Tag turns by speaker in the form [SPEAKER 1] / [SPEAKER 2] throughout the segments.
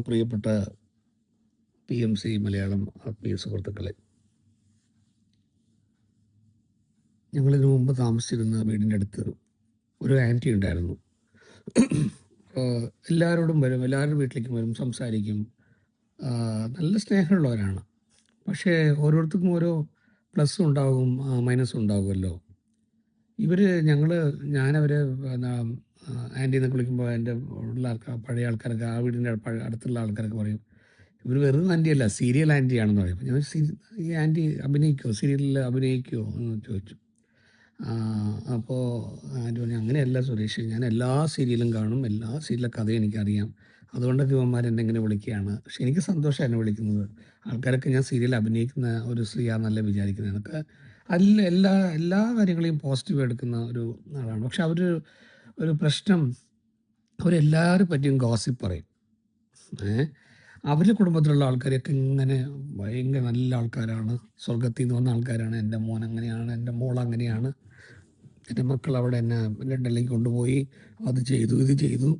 [SPEAKER 1] പ്രിയപ്പെട്ട PMC മലയാളം ആത്മീയ സുഹൃത്തുക്കളെ, ഞങ്ങളിതിനു മുമ്പ് താമസിച്ചിരുന്ന വീടിൻ്റെ അടുത്ത് ഒരു ആൻറ്റി ഉണ്ടായിരുന്നു. എല്ലാവരോടും വരും, എല്ലാവരുടെ വീട്ടിലേക്കും വരും, സംസാരിക്കും. നല്ല സ്നേഹമുള്ളവരാണ്. പക്ഷേ ഓരോരുത്തർക്കും ഓരോ പ്ലസ്സും ഉണ്ടാകും, മൈനസും ഉണ്ടാകുമല്ലോ. ഞാനവരെ ആൻറ്റി എന്നൊക്കെ വിളിക്കുമ്പോൾ എൻ്റെ ഉള്ള പഴയ ആൾക്കാരൊക്കെ, ആ വീടിൻ്റെ അടുത്തുള്ള ആൾക്കാരൊക്കെ പറയും, ഇവർ വെറും ആൻറ്റിയല്ല, സീരിയൽ ആൻറ്റിയാണെന്ന് പറയും. ഞാൻ ഈ ആൻറ്റി അഭിനയിക്കുമോ, സീരിയലിൽ അഭിനയിക്കുമോ എന്ന് ചോദിച്ചു. അപ്പോൾ ആൻറ്റി പറഞ്ഞു, അങ്ങനെയല്ല സുരേഷ്, ഞാൻ എല്ലാ സീരിയലും കാണും, എല്ലാ സീരിയലിലെ കഥയും എനിക്കറിയാം, അതുകൊണ്ടൊക്കെ ഇവന്മാരെന്നെ ഇങ്ങനെ വിളിക്കുകയാണ്. പക്ഷെ എനിക്ക് സന്തോഷം എന്നെ വിളിക്കുന്നത്. ആൾക്കാരൊക്കെ ഞാൻ സീരിയൽ അഭിനയിക്കുന്ന ഒരു സ്ത്രീയാണെന്നല്ല വിചാരിക്കുന്നത്. എന്നൊക്കെ എല്ലാ എല്ലാ കാര്യങ്ങളെയും പോസിറ്റീവ് എടുക്കുന്ന ഒരു ആളാണ്. പക്ഷെ ഒരു പ്രശ്നം, അവരെല്ലാവരും പറ്റിയും ഗോസിപ്പ് പറയും. അവരുടെ കുടുംബത്തിലുള്ള ആൾക്കാരെയൊക്കെ ഇങ്ങനെ ഭയങ്കര നല്ല ആൾക്കാരാണ്, സ്വർഗത്തിൽ നിന്ന് വന്ന ആൾക്കാരാണ്, എൻ്റെ മോൻ അങ്ങനെയാണ്, എൻ്റെ മോൾ അങ്ങനെയാണ്, എൻ്റെ മക്കൾ അവിടെ എന്നെ ലണ്ടനിലേക്ക് കൊണ്ടുപോയി, അത് ചെയ്തു, ഇത് ചെയ്തു.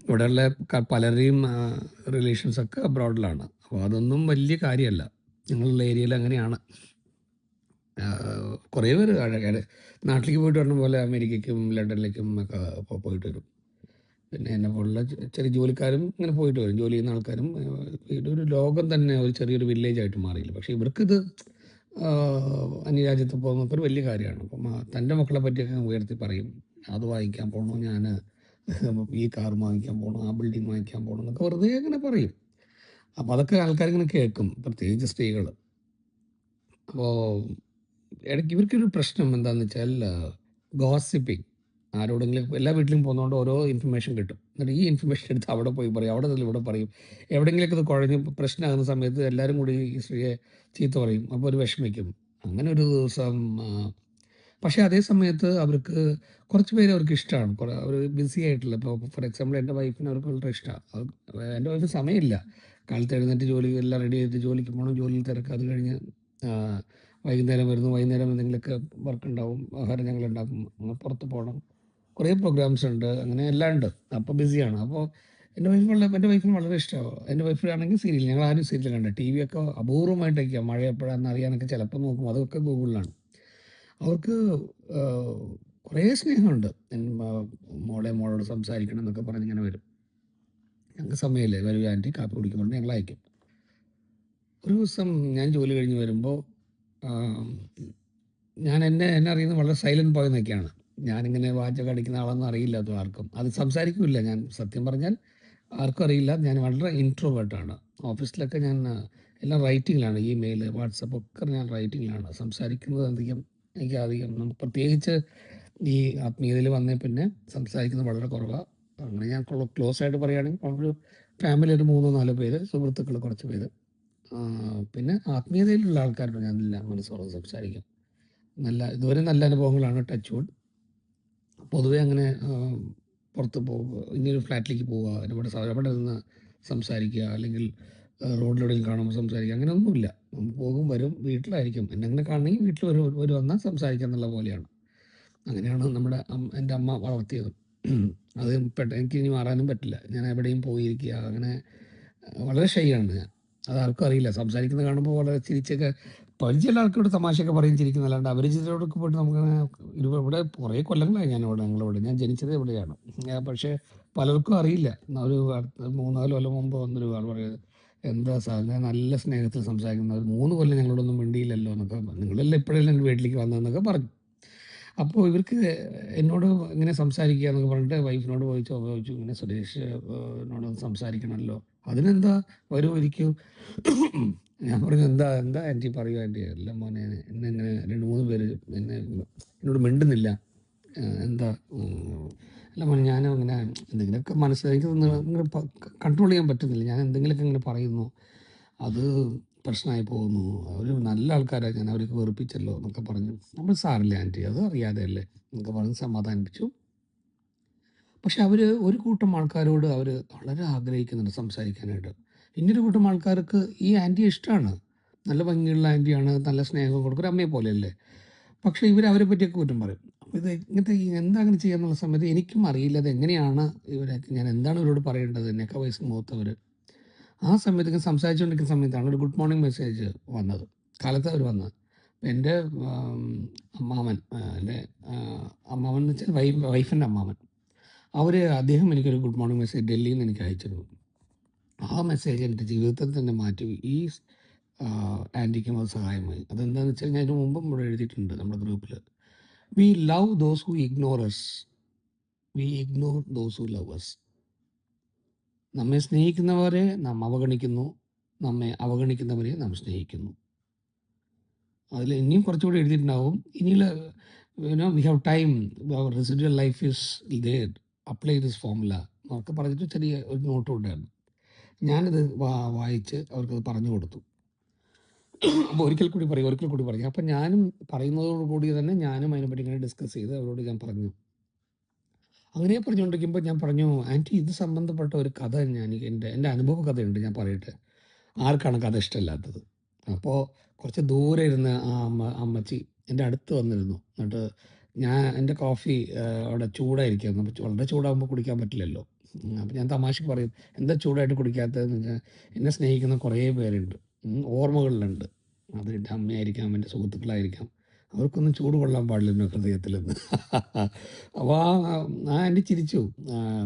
[SPEAKER 1] ഇവിടെയുള്ള പലരെയും റിലേഷൻസൊക്കെ അബ്രോഡിലാണ്. അപ്പോൾ അതൊന്നും വലിയ കാര്യമല്ല. ഞങ്ങളുടെ ഏരിയയിൽ അങ്ങനെയാണ്. കുറേ പേര് നാട്ടിലേക്ക് പോയിട്ട് വരണ പോലെ അമേരിക്കയ്ക്കും ലണ്ടനിലേക്കും ഒക്കെ പോയിട്ട് വരും. പിന്നെ എന്നെ പോലുള്ള ചെറിയ ജോലിക്കാരും ഇങ്ങനെ പോയിട്ട് വരും, ജോലി ചെയ്യുന്ന ആൾക്കാരും. ഇതൊരു ലോകം തന്നെ ഒരു ചെറിയൊരു വില്ലേജായിട്ട് മാറിയില്ല. പക്ഷേ ഇവർക്കിത് അന്യരാജ്യത്ത് പോകുന്നൊക്കെ ഒരു വലിയ കാര്യമാണ്. അപ്പം തൻ്റെ മക്കളെ പറ്റിയൊക്കെ ഉയർത്തി പറയും, അത് വാങ്ങിക്കാൻ പോകണോ, ഞാൻ ഈ കാർ വാങ്ങിക്കാൻ പോകണം, ആ ബിൽഡിംഗ് വാങ്ങിക്കാൻ പോകണം എന്നൊക്കെ വെറുതെ അങ്ങനെ പറയും. അപ്പോൾ അതൊക്കെ ആൾക്കാരിങ്ങനെ കേൾക്കും, പ്രത്യേകിച്ച് സ്ത്രീകൾ. അപ്പോൾ ഇടയ്ക്ക് ഇവർക്കൊരു പ്രശ്നം എന്താണെന്ന് വെച്ചാൽ ഗോസിപ്പിംഗ്. ആരോടെങ്കിലും എല്ലാ വീട്ടിലും പോകുന്നതുകൊണ്ട് ഓരോ ഇൻഫർമേഷൻ കിട്ടും. എന്നിട്ട് ഈ ഇൻഫർമേഷൻ എടുത്ത് അവിടെ പോയി പറയും, അവിടെ നിന്ന് ഇവിടെ പറയും. എവിടെയെങ്കിലൊക്കെ ഇത് കുഴഞ്ഞ് പ്രശ്നമാകുന്ന സമയത്ത് എല്ലാവരും കൂടി ഈ സ്ത്രീയെ ചീത്ത പറയും. അപ്പോൾ ഒരു വിഷമിക്കും. അങ്ങനെ ഒരു ദിവസം പക്ഷേ അതേ സമയത്ത് അവർക്ക് കുറച്ച് പേര് അവർക്ക് ഇഷ്ടമാണ്. അവർ ബിസി ആയിട്ടുള്ള, ഇപ്പോൾ ഫോർ എക്സാമ്പിൾ എൻ്റെ വൈഫിന് അവർക്ക് വളരെ ഇഷ്ടമാണ്. എൻ്റെ വൈഫിന് സമയമില്ല. കാലത്ത് എഴുന്നേറ്റ് ജോലി എല്ലാം റെഡി ചെയ്ത് ജോലിക്ക് പോകണം, ജോലിയിൽ തിരക്ക്. അത് കഴിഞ്ഞ് വൈകുന്നേരം വരുന്നു, വൈകുന്നേരം എന്തെങ്കിലുമൊക്കെ വർക്ക് ഉണ്ടാവും, ആഹാരം ഞങ്ങൾ ഉണ്ടാക്കും, പുറത്ത് പോകണം, കുറേ പ്രോഗ്രാംസ് ഉണ്ട്, അങ്ങനെ എല്ലാം ഉണ്ട്. അപ്പോൾ ബിസിയാണ്. അപ്പോൾ എൻ്റെ വൈഫിന് വളരെ ഇഷ്ടമാണ്. എൻ്റെ വൈഫിനാണെങ്കിൽ സീരിയൽ, ഞങ്ങൾ ആരും സീരിയൽ കണ്ട TV ഒക്കെ അപൂർവമായിട്ടൊക്കെയാണ്, മഴ എപ്പോഴാണെന്ന് അറിയാനൊക്കെ ചിലപ്പോൾ നോക്കും, അതൊക്കെ ഗൂഗിളിലാണ്. അവർക്ക് കുറേ സ്നേഹമുണ്ട്. മോളോട് സംസാരിക്കണം എന്നൊക്കെ പറഞ്ഞ് ഇങ്ങനെ വരും. ഞങ്ങൾക്ക് സമയമില്ലേ, വരും ആൻറ്റി കാപ്പി കുടിക്കുമ്പോൾ ഞങ്ങൾ അയക്കും. ഒരു ദിവസം ഞാൻ ജോലി കഴിഞ്ഞ് വരുമ്പോൾ എന്നെ അറിയുന്നത് വളരെ സൈലൻറ്റ് ബോയ് എന്നൊക്കെയാണ്. ഞാനിങ്ങനെ വാചകം അടിക്കുന്ന ആളൊന്നും അറിയില്ല, അത് ആർക്കും. അത് സംസാരിക്കില്ല. ഞാൻ സത്യം പറഞ്ഞാൽ ആർക്കും അറിയില്ല. ഞാൻ വളരെ ഇൻട്രോവേർട്ടാണ്. ഓഫീസിലൊക്കെ ഞാൻ എല്ലാം റൈറ്റിങ്ങിലാണ്, ഇമെയിൽ, വാട്സപ്പ് ഒക്കെ ഞാൻ റൈറ്റിങ്ങിലാണ്. സംസാരിക്കുന്നത് എനിക്ക് നമുക്ക് പ്രത്യേകിച്ച് ഈ ആത്മീയതയിൽ വന്നേ പിന്നെ സംസാരിക്കുന്നത് വളരെ കുറവാണ്. അങ്ങനെ ഞാൻ ക്ലോസ് ആയിട്ട് പറയുകയാണെങ്കിൽ ഒരു ഫാമിലി ഒരു 3-4 പേര്, സുഹൃത്തുക്കൾ കുറച്ച് പേര്, പിന്നെ ആത്മീയതയിലുള്ള ആൾക്കാരോട് ഞാൻ എല്ലാം മനസ്സോടെ സംസാരിക്കും. ഇതുവരെ നല്ല അനുഭവങ്ങളാണ്, ടച്ച് വുഡ്. പൊതുവെ അങ്ങനെ പുറത്ത് ഇനിയൊരു ഫ്ലാറ്റിലേക്ക് പോവുക, അവിടെ നിന്ന് സംസാരിക്കുക, അല്ലെങ്കിൽ റോഡിലെവിടെയും കാണുമ്പോൾ സംസാരിക്കുക, അങ്ങനെയൊന്നുമില്ല. പോകും, വരും, വീട്ടിലായിരിക്കും. എന്നെ കാണണമെങ്കിൽ വീട്ടിൽ വന്നാൽ സംസാരിക്കുക എന്നുള്ള പോലെയാണ്. അങ്ങനെയാണ് എൻ്റെ അമ്മ വളർത്തിയത്. അത് എനിക്ക് ഇനി മാറാനും പറ്റില്ല. ഞാൻ എവിടെയും പോയിരിക്കുക, അങ്ങനെ വളരെ ഷൈയാണ് ഞാൻ. അതാർക്കും അറിയില്ല. സംസാരിക്കുന്നത് കാണുമ്പോൾ വളരെ ചിരിച്ചൊക്കെ, പരിചയമുള്ള ആൾക്കാരോട് തമാശയൊക്കെ പറയും, ചിരിക്കുന്നല്ലാണ്ട് അപരിചിതരോടൊക്കെ പോയിട്ട് നമുക്കങ്ങനെ ഇവിടെ കുറേ കൊല്ലങ്ങളായി ഞാൻ ജനിച്ചത് ഇവിടെയാണ്. പക്ഷേ പലർക്കും അറിയില്ല. ഒരു 3-4 കൊല്ലം മുമ്പ് വന്നൊരു ആൾ പറയുന്നത്, എന്താ സാറിന് നല്ല സ്നേഹത്തിൽ സംസാരിക്കുന്നത്, 3 കൊല്ലം ഞങ്ങളോടൊന്നും മിണ്ടിയില്ലല്ലോ എന്നൊക്കെ, നിങ്ങളെല്ലാം ഇപ്പോഴെല്ലാം എൻ്റെ വീട്ടിലേക്ക് വന്നതെന്നൊക്കെ പറഞ്ഞു. അപ്പോൾ ഇവർക്ക് എന്നോട് ഇങ്ങനെ സംസാരിക്കുക എന്നൊക്കെ പറഞ്ഞിട്ട് വൈഫിനോട് ചോദിച്ചു, ഇങ്ങനെ സുരേഷ് എന്നോട് സംസാരിക്കണമല്ലോ, അതിനെന്താ, വരൂ, ഇരിക്കൂ. ഞാൻ പറഞ്ഞു, എന്താ ആൻറ്റി, പറയൂ ആൻറ്റി. എല്ലാം മോനെ, എന്നെ ഇങ്ങനെ 2-3 പേര് എന്നോട് മിണ്ടുന്നില്ല, എന്താ. അല്ല മോനെ, ഞാൻ അങ്ങനെ എന്തെങ്കിലുമൊക്കെ മനസ്സിലാക്കി ഇങ്ങനെ കൺട്രോൾ ചെയ്യാൻ പറ്റുന്നില്ല. ഞാൻ എന്തെങ്കിലുമൊക്കെ ഇങ്ങനെ പറയുന്നു, അത് പ്രശ്നമായി പോകുന്നു. അവർ നല്ല ആൾക്കാരാണ്, ഞാൻ അവർക്ക് വെറുപ്പിച്ചല്ലോ എന്നൊക്കെ പറഞ്ഞു. നമ്മൾ സാറില്ല ആൻറ്റി, അത് അറിയാതെ അല്ലേ എന്നൊക്കെ പറഞ്ഞ് സമാധാനിപ്പിച്ചു. പക്ഷെ ഒരു കൂട്ടം ആൾക്കാരോട് അവർ വളരെ ആഗ്രഹിക്കുന്നുണ്ട് സംസാരിക്കാനായിട്ട്. ഇനിയൊരു കൂട്ടം ആൾക്കാർക്ക് ഈ ആൻറ്റിയെ ഇഷ്ടമാണ്, നല്ല ഭംഗിയുള്ള ആൻറ്റിയാണ്, നല്ല സ്നേഹം കൊടുക്കും, ഒരു അമ്മയെ പോലെയല്ലേ. പക്ഷേ ഇവർ അവരെ പറ്റിയൊക്കെ കുറ്റം പറയും. അപ്പോൾ ഇത് ഇങ്ങനത്തെ എന്താ അങ്ങനെ ചെയ്യാന്നുള്ള സമയത്ത് എനിക്കും അറിയില്ല അത് എങ്ങനെയാണ് ഇവരൊക്കെ, ഞാൻ എന്താണ് ഇവരോട് പറയേണ്ടത്, എന്നൊക്കെ വയസ്സ് മൂത്തവർ. ആ സമയത്ത് ഇങ്ങനെ സംസാരിച്ചുകൊണ്ടിരിക്കുന്ന സമയത്താണ് ഒരു ഗുഡ് മോർണിംഗ് മെസ്സേജ് വന്നത്. കാലത്ത് അവർ വന്നത്. അപ്പം എൻ്റെ അമ്മാവൻ, എൻ്റെ അമ്മാവൻ എന്ന് വെച്ചാൽ വൈഫിൻ്റെ അമ്മാവൻ, അദ്ദേഹം എനിക്കൊരു ഗുഡ് മോർണിംഗ് മെസ്സേജ് ഡൽഹിയിൽ നിന്ന് എനിക്ക് അയച്ചിരുന്നു. ആ മെസ്സേജ് എൻ്റെ ജീവിതത്തിൽ തന്നെ മാറ്റി. ഈ ആൻറ്റിക്കും അത് സഹായമായി. അതെന്താണെന്ന് വെച്ചാൽ ഞാൻ ഇതിന് മുമ്പും ഇവിടെ എഴുതിയിട്ടുണ്ട് നമ്മുടെ ഗ്രൂപ്പിൽ. We love those who ignore us, we ignore those who love us. നമ്മെ സ്നേഹിക്കുന്നവരെ നാം അവഗണിക്കുന്നു, നമ്മെ അവഗണിക്കുന്നവരെ നാം സ്നേഹിക്കുന്നു. അതിൽ ഇനിയും കുറച്ചുകൂടി എഴുതിയിട്ടുണ്ടാവും. ഇനിയുള്ള we have time, our residual life is there, apply this formula എന്നൊക്കെ പറഞ്ഞിട്ട് ചെറിയ ഒരു നോട്ട് ഉണ്ടായിരുന്നു. ഞാനത് വായിച്ച് അവർക്കത് പറഞ്ഞു കൊടുത്തു. അപ്പോൾ ഒരിക്കൽ കൂടി പറയും. അപ്പം ഞാനും പറയുന്നതോടുകൂടി തന്നെ ഞാനും അതിനെപ്പറ്റി ഇങ്ങനെ ഡിസ്കസ് ചെയ്ത് അവരോട് ഞാൻ പറഞ്ഞു. അങ്ങനെ പറഞ്ഞുകൊണ്ടിരിക്കുമ്പോൾ ഞാൻ പറഞ്ഞു, ആൻറ്റി ഇത് സംബന്ധപ്പെട്ട ഒരു കഥ എൻ്റെ അനുഭവ കഥയുണ്ട്, ഞാൻ പറയട്ടെ. ആർക്കാണ് കഥ ഇഷ്ടമില്ലാത്തത്? അപ്പോൾ കുറച്ച് ദൂരെ ഇരുന്ന് ആ അമ്മച്ചി എൻ്റെ അടുത്ത് വന്നിരുന്നു. എന്നിട്ട് എൻ്റെ കോഫി അവിടെ ചൂടായിരിക്കുന്നു. അപ്പോൾ വളരെ ചൂടാകുമ്പോൾ കുടിക്കാൻ പറ്റില്ലല്ലോ. അപ്പോൾ ഞാൻ തമാശക്ക് പറയും, എന്താ ചൂടായിട്ട് കുടിക്കാത്തതെന്ന് വെച്ചാൽ, എന്നെ സ്നേഹിക്കുന്ന കുറേ പേരുണ്ട്, ഓർമ്മകളിലുണ്ട്. അത് എൻ്റെ അമ്മയായിരിക്കാം, എൻ്റെ സുഹൃത്തുക്കളായിരിക്കാം, അവർക്കൊന്നും ചൂട് കൊള്ളാൻ പാടില്ല ഹൃദയത്തിലെന്ന്. അപ്പോൾ ആ ആൻറ്റി ചിരിച്ചു.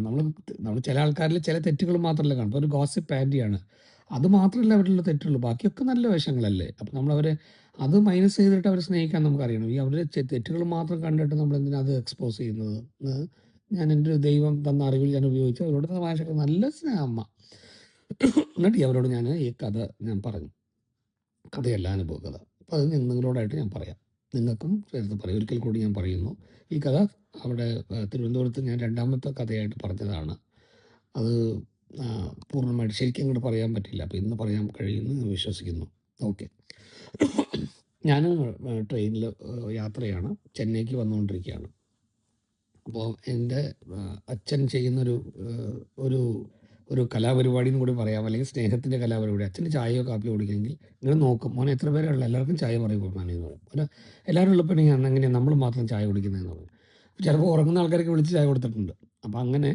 [SPEAKER 1] നമ്മൾ ചില ആൾക്കാരിൽ ചില തെറ്റുകൾ മാത്രമല്ല കാണും. ഇപ്പോൾ ഒരു ഗോസിപ്പ് ആൻറ്റിയാണ്, അത് മാത്രമല്ല അവരിലുള്ള തെറ്റുള്ളൂ, ബാക്കിയൊക്കെ നല്ല വശങ്ങളല്ലേ. അപ്പം നമ്മളവരെ അത് മൈനസ് ചെയ്തിട്ട് അവരെ സ്നേഹിക്കാൻ നമുക്കറിയണം. ഈ അവരുടെ തെറ്റുകൾ മാത്രം കണ്ടിട്ട് നമ്മൾ എന്തിനാ അത് എക്സ്പോസ് ചെയ്യുന്നത്? ഞാൻ എൻ്റെ ഒരു ദൈവം തന്ന അറിവിൽ ഞാൻ ഉപയോഗിച്ചു അവരോട് തമാശക്ക് നല്ല സ്നേഹം അമ്മ. എന്നിട്ട് അവരോട് ഞാൻ ഈ കഥ ഞാൻ പറഞ്ഞു. കഥയല്ല, അനുഭവ കഥ. അപ്പോൾ അത് നിങ്ങളോടായിട്ട് ഞാൻ പറയാം, നിങ്ങൾക്കും ചേർത്ത് പറയും. ഒരിക്കൽ കൂടി ഞാൻ പറയുന്നു, ഈ കഥ അവിടെ തിരുവനന്തപുരത്ത് ഞാൻ രണ്ടാമത്തെ കഥയായിട്ട് പറഞ്ഞതാണ്. അത് പൂർണ്ണമായിട്ട് ശരിക്കും അങ്ങോട്ട് പറയാൻ പറ്റില്ല. അപ്പോൾ ഇന്ന് പറയാൻ കഴിയുമെന്ന് ഞാൻ വിശ്വസിക്കുന്നു. ഓക്കെ. ഞാൻ ട്രെയിനിൽ യാത്രയാണ്, ചെന്നൈക്ക് വന്നുകൊണ്ടിരിക്കുകയാണ്. അപ്പോൾ എൻ്റെ അച്ഛൻ ചെയ്യുന്നൊരു ഒരു ഒരു കലാപരിപാടിയും കൂടി പറയാം, അല്ലെങ്കിൽ സ്നേഹത്തിൻ്റെ കലാപരിപാടി. അച്ഛന് ചായയോ കാപ്പിയോ കുടിക്കണമെങ്കിൽ ഇങ്ങനെ നോക്കും, മോനെ എത്ര പേരുള്ള എല്ലാവർക്കും ചായ പറയും കുർബാനയെന്ന് പറയും. ഒരു എല്ലാവരും ഉള്ളപ്പോഴെങ്കിൽ എങ്ങനെയാണ് നമ്മൾ മാത്രം ചായ കുടിക്കുന്നതെന്ന് പറയും. ചിലപ്പോൾ ഉറങ്ങുന്ന ആൾക്കാരൊക്കെ വിളിച്ച് ചായ കൊടുത്തിട്ടുണ്ട്. അപ്പോൾ അങ്ങനെ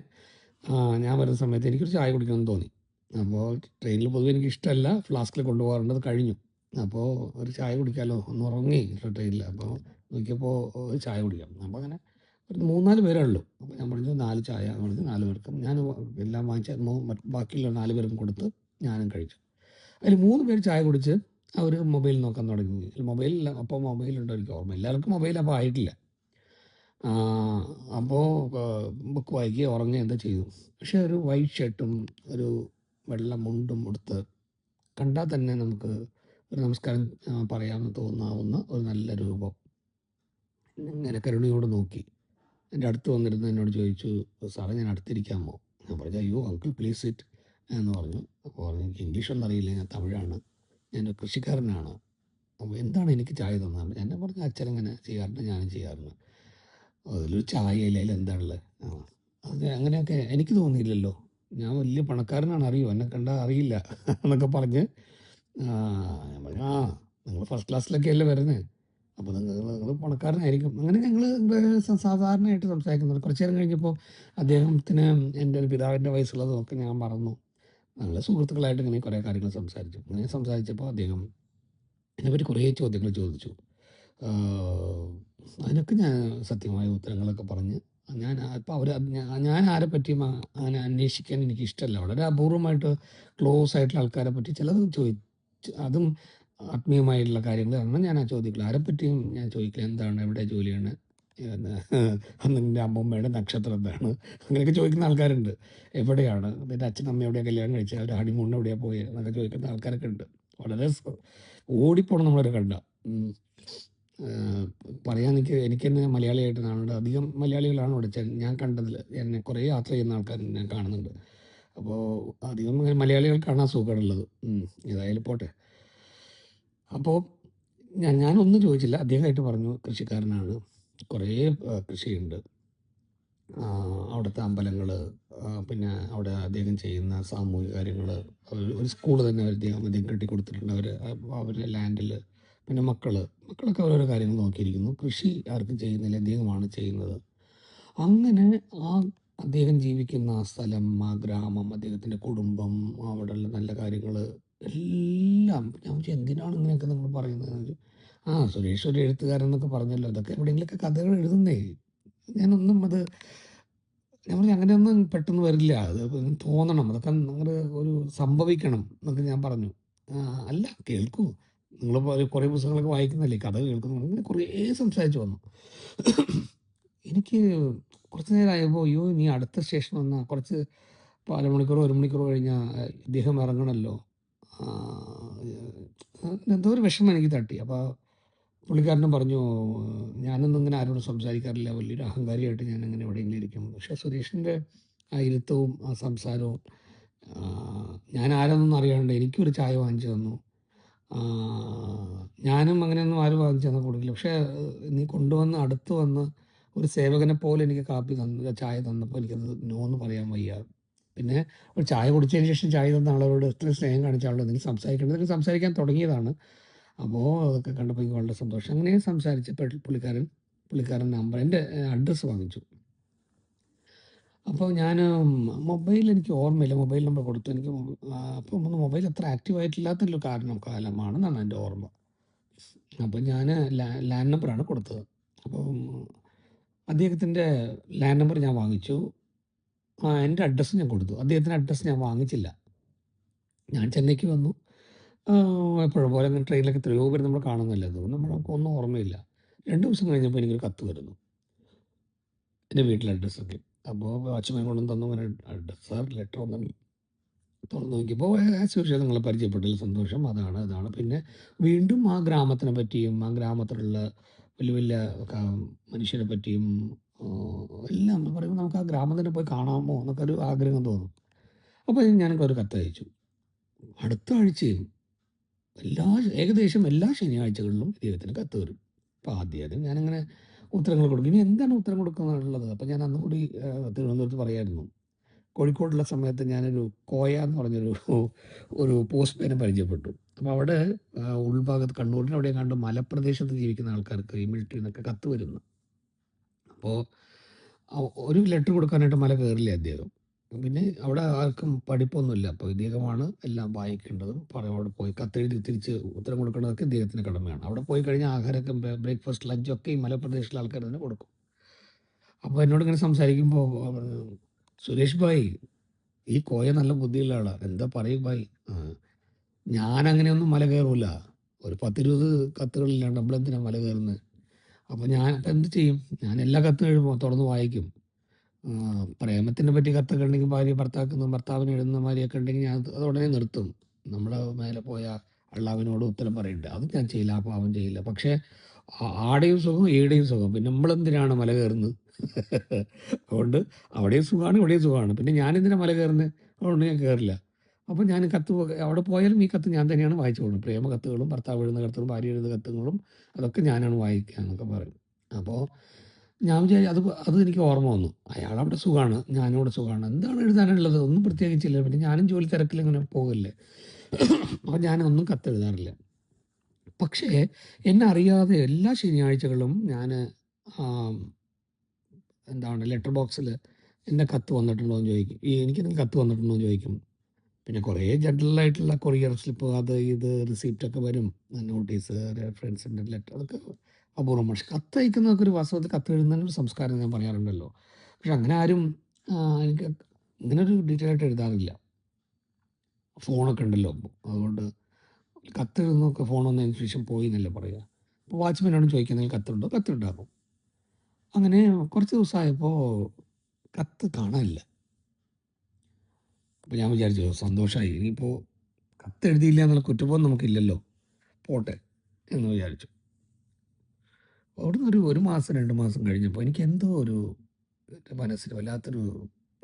[SPEAKER 1] ഞാൻ വരുന്ന സമയത്ത് എനിക്കൊരു ചായ കുടിക്കണമെന്ന് തോന്നി. അപ്പോൾ ട്രെയിനിൽ പൊതുവെ എനിക്ക് ഇഷ്ടമല്ല, ഫ്ലാസ്കിൽ കൊണ്ടുപോകാറുണ്ട്, അത് കഴിഞ്ഞു. അപ്പോൾ ഒരു ചായ കുടിക്കാമല്ലോ, ഒന്ന് ഉറങ്ങി ട്രെയിനിൽ. അപ്പോൾ നോക്കിയപ്പോൾ ഒരു ചായ കുടിക്കാം. അപ്പോൾ അങ്ങനെ ഒരു 3-4 പേരേ ഉള്ളൂ. അപ്പോൾ ഞാൻ പറഞ്ഞു 4 ചായ പറഞ്ഞ് 4 പേർക്കും ഞാൻ എല്ലാം വാങ്ങിച്ച ബാക്കിയുള്ള 4 പേർക്കും കൊടുത്ത് ഞാനും കഴിച്ചു. അതിൽ 3 പേര് ചായ കുടിച്ച് അവർ മൊബൈൽ നോക്കാൻ തുടങ്ങി. മൊബൈലില്ല, അപ്പോൾ മൊബൈലുണ്ടോ എനിക്ക് ഓർമ്മ, എല്ലാവർക്കും മൊബൈൽ അപ്പോൾ ആയിട്ടില്ല. അപ്പോൾ ബുക്ക് വായിക്കുകയോ ഉറങ്ങുകയോ എന്താ ചെയ്തു. പക്ഷേ ഒരു വൈറ്റ് ഷർട്ടും ഒരു വെള്ള മുണ്ടും ഉടുത്ത് കണ്ടാൽ തന്നെ നമുക്ക് ഒരു നമസ്കാരം പറയാമെന്ന് തോന്നാവുന്ന ഒരു നല്ല രൂപം, ഇങ്ങനെ കരുണയോട് നോക്കി എൻ്റെ അടുത്ത് വന്നിരുന്ന് എന്നോട് ചോദിച്ചു, സാറേ ഞാൻ അടുത്തിരിക്കാമോ? ഞാൻ പറഞ്ഞു, അയ്യോ അങ്കിൾ പ്ലീസ് സിറ്റ് എന്ന് പറഞ്ഞു. അപ്പോൾ പറഞ്ഞു, എനിക്ക് ഇംഗ്ലീഷൊന്നും അറിയില്ല, ഞാൻ തമിഴാണ്, ഞാൻ കൃഷിക്കാരനാണ്, അപ്പോൾ എന്താണ് എനിക്ക് ചായ തന്നത്? എന്നെ പറഞ്ഞു, അച്ഛനങ്ങനെ ചെയ്യാറുണ്ട്, ഞാനും ചെയ്യാറുണ്ട്. അതിലൊരു ചായ ഇല്ല, അതിൽ എന്താണുള്ളത്? അത് അങ്ങനെയൊക്കെ എനിക്ക് തോന്നിയില്ലല്ലോ, ഞാൻ വലിയ പണക്കാരനാണ്, അറിയോ, എന്നെ കണ്ടാൽ അറിയില്ല എന്നൊക്കെ പറഞ്ഞ് ഞാൻ പറഞ്ഞു, നിങ്ങൾ ഫസ്റ്റ് ക്ലാസ്സിലൊക്കെ അല്ലേ വരുന്നത്, അപ്പോൾ നിങ്ങൾ പണക്കാരനായിരിക്കും. അങ്ങനെ ഞങ്ങൾ സാധാരണയായിട്ട് സംസാരിക്കുന്നത്. കുറച്ച് നേരം കഴിഞ്ഞപ്പോൾ അദ്ദേഹത്തിന് എൻ്റെ ഒരു പിതാവിൻ്റെ വയസ്സുള്ളതൊക്കെ ഞാൻ മറന്നു. ഞങ്ങൾ സുഹൃത്തുക്കളായിട്ട് ഇങ്ങനെ കുറേ കാര്യങ്ങൾ സംസാരിച്ചു. അങ്ങനെ സംസാരിച്ചപ്പോൾ അദ്ദേഹം എന്നെപ്പറ്റി കുറേ ചോദ്യങ്ങൾ ചോദിച്ചു. അതിനൊക്കെ ഞാൻ സത്യമായ ഉത്തരങ്ങളൊക്കെ പറഞ്ഞ് ഇപ്പോൾ ഞാൻ ആരെ പറ്റിയും അങ്ങനെ അന്വേഷിക്കാൻ എനിക്ക് ഇഷ്ടമല്ല. വളരെ അപൂർവമായിട്ട് ക്ലോസ് ആയിട്ടുള്ള ആൾക്കാരെ പറ്റി ചിലത് ചോദിച്ചു, അതും ആത്മീയമായിട്ടുള്ള കാര്യങ്ങളാണ് ഞാൻ ചോദിക്കില്ല. ആരെപ്പറ്റിയും ഞാൻ ചോദിക്കില്ല, എന്താണ്, എവിടെ ജോലിയാണ്, അന്ന് എൻ്റെ അമ്മൂമ്മയുടെ നക്ഷത്രം എന്താണ്, അങ്ങനെയൊക്കെ ചോദിക്കുന്ന ആൾക്കാരുണ്ട്. എവിടെയാണ് എൻ്റെ അച്ഛനമ്മ, എവിടെയാണ് കല്യാണം കഴിച്ചത്, അവർ ഹണിമൂണിന് എവിടെയാണ് പോയത് എന്നൊക്കെ ചോദിക്കുന്ന ആൾക്കാരൊക്കെ ഉണ്ട്. വളരെ ഓടിപ്പോണം നമ്മളവരെ കണ്ട. പറയാൻ എനിക്ക് തന്നെ മലയാളിയായിട്ട് കാണുന്നുണ്ട്, അധികം മലയാളികളാണ് ഇവിടെ ഞാൻ കണ്ടതിൽ. എന്നെ കുറേ യാത്ര ചെയ്യുന്ന ആൾക്കാർ ഞാൻ കാണുന്നുണ്ട്. അപ്പോൾ അധികം മലയാളികൾ കാണാൻ സുഖമുള്ളത്. ഏതായാലും പോട്ടെ. അപ്പോൾ ഞാനൊന്നും ചോദിച്ചില്ല. അദ്ദേഹമായിട്ട് പറഞ്ഞു, കൃഷിക്കാരനാണ്, കുറേ കൃഷിയുണ്ട്, അവിടുത്തെ അമ്പലങ്ങൾ, പിന്നെ അവിടെ അദ്ദേഹം ചെയ്യുന്ന സാമൂഹിക കാര്യങ്ങൾ, ഒരു സ്കൂൾ തന്നെ അദ്ദേഹം കെട്ടിക്കൊടുത്തിട്ടുണ്ട് അവരുടെ ലാൻഡിൽ. പിന്നെ മക്കളൊക്കെ ഓരോരോ കാര്യങ്ങൾ നോക്കിയിരിക്കുന്നു. കൃഷി ആർക്കും ചെയ്യുന്നില്ല, അദ്ദേഹമാണ് ചെയ്യുന്നത്. അങ്ങനെ ആ അദ്ദേഹം ജീവിക്കുന്ന ആ സ്ഥലം, ആ ഗ്രാമം, അദ്ദേഹത്തിൻ്റെ കുടുംബം, അവിടെയുള്ള നല്ല കാര്യങ്ങൾ എല്ലാം ഞാൻ ചോദിച്ചു, എന്തിനാണ് ഇങ്ങനെയൊക്കെ നിങ്ങൾ പറയുന്നത്? എന്ന് ചോദിച്ചു. ആ, സുരേഷ് ഒരു എഴുത്തുകാരൻ എന്നൊക്കെ പറഞ്ഞല്ലോ, അതൊക്കെ എവിടെയെങ്കിലുമൊക്കെ കഥകൾ എഴുതുന്നേ. ഞാനൊന്നും അത് ഞാൻ പറഞ്ഞു അങ്ങനെയൊന്നും പെട്ടെന്ന് വരില്ല, അത് തോന്നണം, അതൊക്കെ അങ്ങനെ ഒരു സംഭവിക്കണം എന്നൊക്കെ ഞാൻ പറഞ്ഞു. "ആ, അല്ല കേൾക്കൂ, നിങ്ങൾ കുറേ പുസ്തകങ്ങളൊക്കെ വായിക്കുന്നതല്ലേ, കഥ കേൾക്കുന്നു." അങ്ങനെ കുറേ സംസാരിച്ച് വന്നു. എനിക്ക് കുറച്ച് നേരമായപ്പോൾ, അയ്യോ നീ അടുത്ത സ്റ്റേഷൻ വന്നാൽ കുറച്ച് ഇപ്പോൾ അരമണിക്കൂറോ 1 മണിക്കൂറോ കഴിഞ്ഞാൽ ഇദ്ദേഹം ഇറങ്ങണമല്ലോ. ആ, എന്തോ ഒരു വിഷമം എനിക്ക് തട്ടി. അപ്പോൾ പുള്ളിക്കാരനും പറഞ്ഞു, ഞാനൊന്നും ഇങ്ങനെ ആരോടും സംസാരിക്കാറില്ല, വലിയൊരു അഹങ്കാരിയായിട്ട് ഞാനങ്ങനെ എവിടെയെങ്കിലും ഇരിക്കും. പക്ഷേ സുരേഷിൻ്റെ ആ ഇരുത്തവും ആ സംസാരവും, ആ, ഞാൻ ആരെന്നൊന്നും അറിയാണ്ട് എനിക്കൊരു ചായ വാങ്ങിച്ചു തന്നു. ആ, ഞാനും അങ്ങനെയൊന്നും ആരും വാങ്ങിച്ചു തന്നാൽ കൊടുക്കില്ല. പക്ഷേ നീ കൊണ്ടുവന്ന് അടുത്ത് വന്ന് ഒരു സേവകനെ പോലെ എനിക്ക് കാപ്പി തന്നു, ചായ തന്നപ്പോൾ എനിക്കത് നോ എന്ന് പറയാൻ വയ്യ. പിന്നെ ഒരു ചായ കുടിച്ചതിന് ശേഷം ചായ തന്ന ആളോട് ഇത്രയും സ്നേഹം കാണിച്ച ആളോട് എന്തെങ്കിലും സംസാരിക്കേണ്ടത്, എന്തെങ്കിലും സംസാരിക്കാൻ തുടങ്ങിയതാണ്. അപ്പോൾ അതൊക്കെ കണ്ടപ്പോൾ എനിക്ക് വളരെ സന്തോഷം. അങ്ങനെ സംസാരിച്ചപ്പോൾ പുള്ളിക്കാരൻ നമ്പർ, എൻ്റെ അഡ്രസ്സ് വാങ്ങിച്ചു. അപ്പോൾ ഞാൻ മൊബൈൽ എനിക്ക് ഓർമ്മയില്ല, മൊബൈൽ നമ്പർ കൊടുത്തു. എനിക്ക് അപ്പം ഒന്ന് മൊബൈൽ അത്ര ആക്റ്റീവ് ആയിട്ടില്ലാത്തൊരു കാലമാണെന്നാണ് എൻ്റെ ഓർമ്മ. അപ്പം ഞാൻ ലാൻഡ് നമ്പറാണ് കൊടുത്തത്. അപ്പം അദ്ദേഹത്തിൻ്റെ ലാൻഡ് നമ്പർ ഞാൻ വാങ്ങിച്ചു. എൻ്റെ അഡ്രസ്സ് ഞാൻ കൊടുത്തു. അദ്ദേഹത്തിൻ്റെ അഡ്രസ്സ് ഞാൻ വാങ്ങിച്ചില്ല. ഞാൻ ചെന്നൈക്ക് വന്നു. എപ്പോഴും പോലെ അങ്ങനെ ട്രെയിനിലൊക്കെ എത്രയോ പേര് നമ്മൾ കാണുന്നില്ല, അതുകൊണ്ട് നമുക്കൊന്നും ഓർമ്മയില്ല. 2 ദിവസം കഴിഞ്ഞപ്പോൾ എനിക്കൊരു കത്ത് വരുന്നു, എൻ്റെ വീട്ടിലെ അഡ്രസ്സൊക്കെ. അപ്പോൾ വാച്ച്മാൻ കൊണ്ടുവന്ന് തന്നു. അങ്ങനെ അഡ്രസ്സ് ലെറ്റർ ഒന്ന് തുറന്ന് നോക്കിയപ്പോൾ ആസ് യൂഷ്വൽ നിങ്ങളെ പരിചയപ്പെട്ടതിൽ സന്തോഷം, അതാണ് ഇതാണ്. പിന്നെ വീണ്ടും ആ ഗ്രാമത്തിനെ പറ്റിയും ആ ഗ്രാമത്തിലുള്ള വലിയ വലിയ മനുഷ്യരെ പറ്റിയും എല്ലാം പറയുമ്പോൾ നമുക്ക് ആ ഗ്രാമത്തിനെ പോയി കാണാമോ എന്നൊക്കെ ഒരു ആഗ്രഹം തോന്നും. അപ്പോൾ ഞാനൊക്കെ ഒരു കത്തയച്ചു. അടുത്ത ആഴ്ചയും ഏകദേശം എല്ലാ ശനിയാഴ്ചകളിലും ഇദ്ദേഹത്തിന് കത്ത് വരും. അപ്പോൾ ആദ്യം ഞാനിങ്ങനെ ഉത്തരങ്ങൾ കൊടുക്കും. ഇനി എന്താണ് ഉത്തരം കൊടുക്കാനുള്ളത്? അപ്പോൾ ഞാൻ അന്ന് കൂടി തിരുവനന്തപുരത്ത് പറയായിരുന്നു. കോഴിക്കോടുള്ള സമയത്ത് ഞാനൊരു കോയ എന്ന് പറഞ്ഞൊരു ഒരു പോസ്റ്റ്മാനെ പരിചയപ്പെട്ടു. അപ്പോൾ അവിടെ ഉൾഭാഗത്ത് കണ്ണൂരിൻ്റെ അവിടെ കണ്ട് മലപ്രദേശത്ത് ജീവിക്കുന്ന ആൾക്കാർക്ക് ഈ മിലിറ്ററിയിൽ നിന്നൊക്കെ കത്ത് വരുന്നു. അപ്പോൾ ഒരു ലെറ്റർ കൊടുക്കാനായിട്ട് മല കയറില്ല അദ്ദേഹം. പിന്നെ അവിടെ ആർക്കും പഠിപ്പൊന്നുമില്ല. അപ്പോൾ ഇദ്ദേഹമാണ് എല്ലാം വായിക്കേണ്ടതും അവിടെ പോയി കത്തെഴുതി തിരിച്ച് ഉത്തരം കൊടുക്കേണ്ടതൊക്കെ ഇദ്ദേഹത്തിൻ്റെ കടമയാണ്. അവിടെ പോയി കഴിഞ്ഞാൽ ആഹാരമൊക്കെ ബ്രേക്ക്ഫാസ്റ്റ് ലഞ്ചൊക്കെ ഈ മലപ്രദേശത്തിലെ ആൾക്കാർ തന്നെ കൊടുക്കും. അപ്പോൾ എന്നോട് ഇങ്ങനെ സംസാരിക്കുമ്പോൾ സുരേഷ് ഭായ്, ഈ കോയ നല്ല ബുദ്ധിയുള്ള ആളാണ്, എന്താ പറയും ഭായ്. ഞാനങ്ങനെയൊന്നും മല കയറൂല. ഒരു 10-20 കത്തുകളില്ലാണ്ട് നമ്മളെന്തിനാ മല കയറുന്നത്? അപ്പോൾ ഞാൻ ഇപ്പം എന്ത് ചെയ്യും? ഞാൻ എല്ലാ കത്തും എഴുതുമ്പോൾ തുറന്ന് വായിക്കും. പ്രേമത്തിനെ പറ്റി കത്തൊക്കെ ഉണ്ടെങ്കിൽ ഭാര്യ ഭർത്താവിന് എഴുതുന്ന മാതിരിയൊക്കെ ഉണ്ടെങ്കിൽ ഞാൻ അത് ഉടനെ നിർത്തും. നമ്മളെ മേലെ പോയ അള്ളാവിനോട് ഉത്തരം പറയണ്ട, അത് ഞാൻ ചെയ്യില്ല, ആ പാവം ചെയ്യില്ല. പക്ഷേ ആടെയും സുഖം ഈടെയും സുഖം, പിന്നെ നമ്മളെന്തിനാണ് മല കയറുന്നത്? അതുകൊണ്ട് അവിടെയും സുഖമാണ് ഇവിടെയും സുഖമാണ്, പിന്നെ ഞാനെന്തിനാ മല കയറുന്നത്? അതുകൊണ്ട് ഞാൻ കയറില്ല. അപ്പോൾ ഞാൻ അവിടെ പോയാലും ഈ കത്ത് ഞാൻ തന്നെയാണ് വായിച്ചു കൊടുക്കുന്നത്. പ്രേമ കത്തുകളും ഭർത്താവ് എഴുതുന്ന കത്തുകളും ഭാര്യ എഴുതുന്ന കത്തുകളും അതൊക്കെ ഞാനാണ് വായിക്കുക എന്നൊക്കെ പറയും. അപ്പോൾ ഞാൻ വിചാരിച്ചു അത് എനിക്ക് ഓർമ്മ വന്നു. അയാളവിടെ സുഖമാണ്, ഞാനിവിടെ സുഖമാണ്, എന്താണ് എഴുതാനുള്ളത്? ഒന്നും പ്രത്യേകിച്ചില്ല. പിന്നെ ഞാനും ജോലി തിരക്കിൽ ഇങ്ങനെ പോകല്ലേ. അപ്പോൾ ഞാനൊന്നും കത്തെഴുതാറില്ല. പക്ഷേ എന്നെ അറിയാതെ എല്ലാ ശനിയാഴ്ചകളും ഞാൻ എന്താണ് ലെറ്റർ ബോക്സിൽ എൻ്റെ കത്ത് വന്നിട്ടുണ്ടോ എന്ന് ചോദിക്കും. എനിക്കെന്തെങ്കിലും കത്ത് വന്നിട്ടുണ്ടോ എന്ന് ചോദിക്കും. പിന്നെ കുറേ ജനറലായിട്ടുള്ള കൊറിയർ സ്ലിപ്പ്, അത് ഇത് റിസീപ്റ്റൊക്കെ വരും, നോട്ടീസ്, ഫ്രണ്ട്സിൻ്റെ ലെറ്റർ, അതൊക്കെ അപൂർവം. പക്ഷെ കത്തയക്കുന്നതൊക്കെ ഒരു വാസ്തവത്തിൽ കത്ത് എഴുതുന്നതിനൊരു സംസ്കാരം ഞാൻ പറയാറുണ്ടല്ലോ. പക്ഷെ അങ്ങനെ ആരും എനിക്ക് ഇങ്ങനൊരു ഡീറ്റെയിൽ ആയിട്ട് എഴുതാറില്ല. ഫോണൊക്കെ ഉണ്ടല്ലോ അതുകൊണ്ട് കത്ത് എഴുതുന്നതൊക്കെ ഫോൺ വന്നതിന് ശേഷം പോയി എന്നല്ലേ പറയുക. അപ്പോൾ വാച്ച്മാനോട് ചോദിക്കുന്നതിൽ കത്തുണ്ടോ? കത്തുണ്ടാകും. അങ്ങനെ കുറച്ച് ദിവസമായപ്പോൾ കത്ത് കാണാനില്ല. അപ്പോൾ ഞാൻ വിചാരിച്ചു സന്തോഷമായി, ഇനിയിപ്പോൾ കത്തെഴുതിയില്ല എന്നുള്ള കുറ്റബോധം നമുക്കില്ലല്ലോ, പോട്ടെ എന്ന് വിചാരിച്ചു. അവിടുന്ന് ഒരു മാസം 2 മാസം കഴിഞ്ഞപ്പോൾ എനിക്ക് എന്തോ എൻ്റെ മനസ്സിൽ വല്ലാത്തൊരു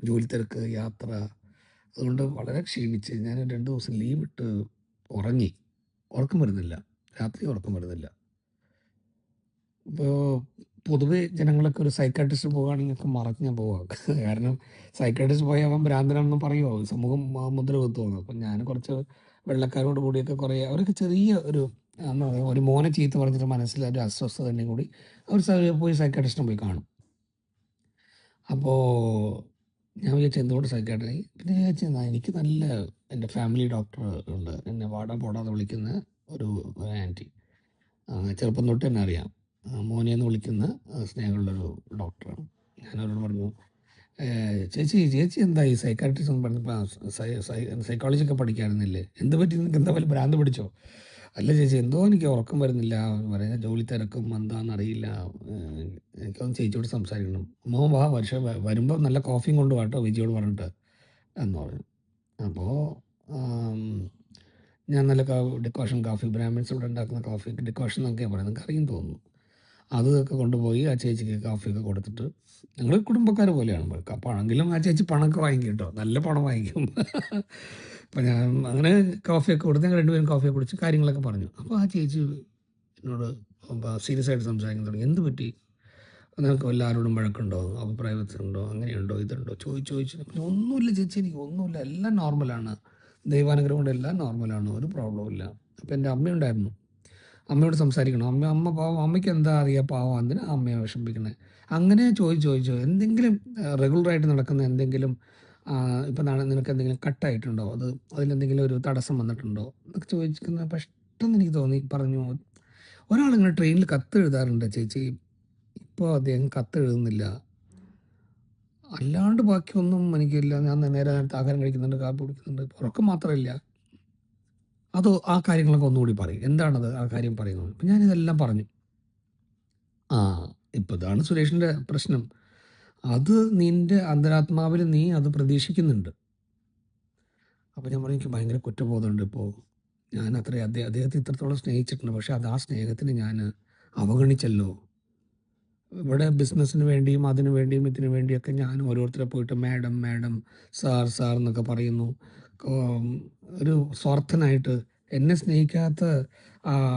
[SPEAKER 1] ജോലി തിരക്ക്, യാത്ര, അതുകൊണ്ട് വളരെ ക്ഷീണിച്ച് ഞാൻ 2 ദിവസം ലീവ് ഇട്ട് ഉറങ്ങി. ഉറക്കം വരുന്നില്ല, രാത്രി ഉറക്കം വരുന്നില്ല. ഇപ്പോൾ പൊതുവെ ജനങ്ങളൊക്കെ ഒരു സൈക്കാട്രിസ്റ്റ് പോകുകയാണെങ്കിൽ മറച്ച് ഞാൻ പോവാം. കാരണം സൈക്കാട്രിസ്റ്റ് പോയാൽ അവൻ ഭ്രാന്തനാണെന്ന് പറയുമോ, സമൂഹം മുദ്ര കുത്തുമോ. അപ്പം ഞാൻ കുറച്ച് വെള്ളക്കാരോട് കൂടിയൊക്കെ കുറേ അവരൊക്കെ ചെറിയ ഒരു എന്താ പറയുക, ഒരു മോനെ ചീത്ത പറഞ്ഞിട്ട് മനസ്സിൽ ഒരു അസ്വസ്ഥത തന്നെ കൂടി അവർ പോയി സൈക്കാട്രിസ്റ്റിനെ പോയി കാണും. അപ്പോൾ ഞാൻ വിചാരിച്ചു എന്തുകൊണ്ട് സൈക്കാട്രി, പിന്നെ വിചാരിച്ചു എനിക്ക് നല്ല എൻ്റെ ഫാമിലി ഡോക്ടർ ഉണ്ട്, എന്നെ വാടാ പോടാന്ന് വിളിക്കുന്ന ഒരു ആൻറ്റി, ചെറുപ്പം തൊട്ട് എന്നെ അറിയാം, മോനെന്ന് വിളിക്കുന്ന സ്നേഹമുള്ളൊരു ഡോക്ടറാണ്. ഞാനവരോട് പറഞ്ഞു, ചേച്ചി ചേച്ചി എന്താ ഈ സൈക്കാട്രിസ്റ്റ് എന്ന് പറഞ്ഞപ്പോൾ സൈക്കോളജി ഒക്കെ പഠിക്കാറുന്നില്ലേ, എന്ത് പറ്റി, നിങ്ങൾക്ക് എന്താ വല്ല ഭ്രാന്ത് പിടിച്ചോ? അല്ല ചേച്ചി, എന്തോ എനിക്ക് ഉറക്കം വരുന്നില്ല, പറയുന്ന ജോലി തിരക്കും എന്താണെന്നറിയില്ല, എനിക്കൊന്ന് ചേച്ചിയോട് സംസാരിക്കണം. മോൻ വാ, വരുമ്പോൾ നല്ല കോഫിയും കൊണ്ട് വാട്ടോ വിജിയോട് പറഞ്ഞിട്ട് എന്ന് പറഞ്ഞു. അപ്പോൾ ഞാൻ നല്ല ഡിക്കോഷൻ കാഫി, ബ്രാഹ്മിൻസ് ഇവിടെ ഉണ്ടാക്കുന്ന കോഫി ഡിക്കോഷൻ എന്നൊക്കെയാണ് പറയുന്നത്, നിങ്ങൾക്ക് അറിയും തോന്നുന്നു. അതൊക്കെ കൊണ്ടുപോയി ആ ചേച്ചിക്ക് കാഫിയൊക്കെ കൊടുത്തിട്ട്, ഞങ്ങൾ കുടുംബക്കാർ പോലെയാണ്. പണമെങ്കിലും ആ ചേച്ചി പണമൊക്കെ വാങ്ങിക്കും കേട്ടോ, നല്ല പണം വാങ്ങിക്കും. അപ്പം ഞാൻ അങ്ങനെ കോഫിയൊക്കെ കൊടുത്ത് ഞങ്ങൾ രണ്ടുപേരും കോഫിയൊക്കെ കുടിച്ച് കാര്യങ്ങളൊക്കെ പറഞ്ഞു. അപ്പോൾ ആ ചേച്ചി എന്നോട് സീരിയസ് ആയിട്ട് സംസാരിക്കാൻ തുടങ്ങി. എന്ത് പറ്റി, നിനക്ക് എല്ലാവരോടും വഴക്കുണ്ടോ, അഭിപ്രായ വ്യത്യാസമുണ്ടോ, അങ്ങനെയുണ്ടോ ഇതുണ്ടോ ചോദിച്ചു. ഒന്നുമില്ല ചേച്ചി, എനിക്ക് ഒന്നുമില്ല, എല്ലാം നോർമലാണ്, ദൈവാനുഗ്രഹം കൊണ്ട് എല്ലാം നോർമലാണ്, ഒരു പ്രോബ്ലവും ഇല്ല. അപ്പോൾ എൻ്റെ അമ്മയുണ്ടായിരുന്നു, അമ്മയോട് സംസാരിക്കണം, അമ്മ പാവം, അമ്മയ്ക്ക് എന്താ അറിയാം, പാവം എന്തിനാ അമ്മയെ വിഷമിപ്പിക്കണേ. അങ്ങനെ ചോദിച്ചു എന്തെങ്കിലും റെഗുലറായിട്ട് നടക്കുന്ന എന്തെങ്കിലും ഇപ്പം നിനക്ക് എന്തെങ്കിലും കട്ടായിട്ടുണ്ടോ, അതിലെന്തെങ്കിലും ഒരു തടസ്സം വന്നിട്ടുണ്ടോ എന്നൊക്കെ ചോദിക്കുന്ന. പെട്ടെന്ന് എനിക്ക് തോന്നി, പറഞ്ഞു, ഒരാളിങ്ങനെ ട്രെയിനിൽ കത്ത് എഴുതാറുണ്ട് ചേച്ചി, ഇപ്പോൾ അദ്ദേഹം കത്ത് എഴുതുന്നില്ല, അല്ലാണ്ട് ബാക്കിയൊന്നും എനിക്കില്ല, ഞാൻ നേരെ ആഹാരം കഴിക്കുന്നുണ്ട്, കാപ്പി കുടിക്കുന്നുണ്ട്, ഉറക്കം മാത്രമില്ല. അതോ ആ കാര്യങ്ങളൊക്കെ ഒന്നുകൂടി പറയും, എന്താണത് ആ കാര്യം പറയുന്നത്. അപ്പം ഞാനിതെല്ലാം പറഞ്ഞു. ആ ഇപ്പം ഇതാണ് സുരേഷിൻ്റെ പ്രശ്നം, അത് നിൻ്റെ അന്തരാത്മാവിൽ നീ അത് പ്രതീക്ഷിക്കുന്നുണ്ട്. അപ്പോൾ ഞാൻ പറഞ്ഞു, എനിക്ക് ഭയങ്കര കുറ്റബോധമുണ്ട്, ഇപ്പോൾ ഞാൻ അദ്ദേഹത്തെ ഇത്രത്തോളം സ്നേഹിച്ചിട്ടുണ്ട്, പക്ഷേ അത് ആ സ്നേഹത്തിന് ഞാൻ അവഗണിച്ചല്ലോ. ഇവിടെ ബിസിനസ്സിന് വേണ്ടിയും അതിനു വേണ്ടിയും ഇതിനു വേണ്ടിയൊക്കെ ഞാൻ ഓരോരുത്തരെ പോയിട്ട് മാഡം സാർ എന്നൊക്കെ പറയുന്നു. ഒരു സ്വാർത്ഥനായിട്ട് എന്നെ സ്നേഹിക്കാത്ത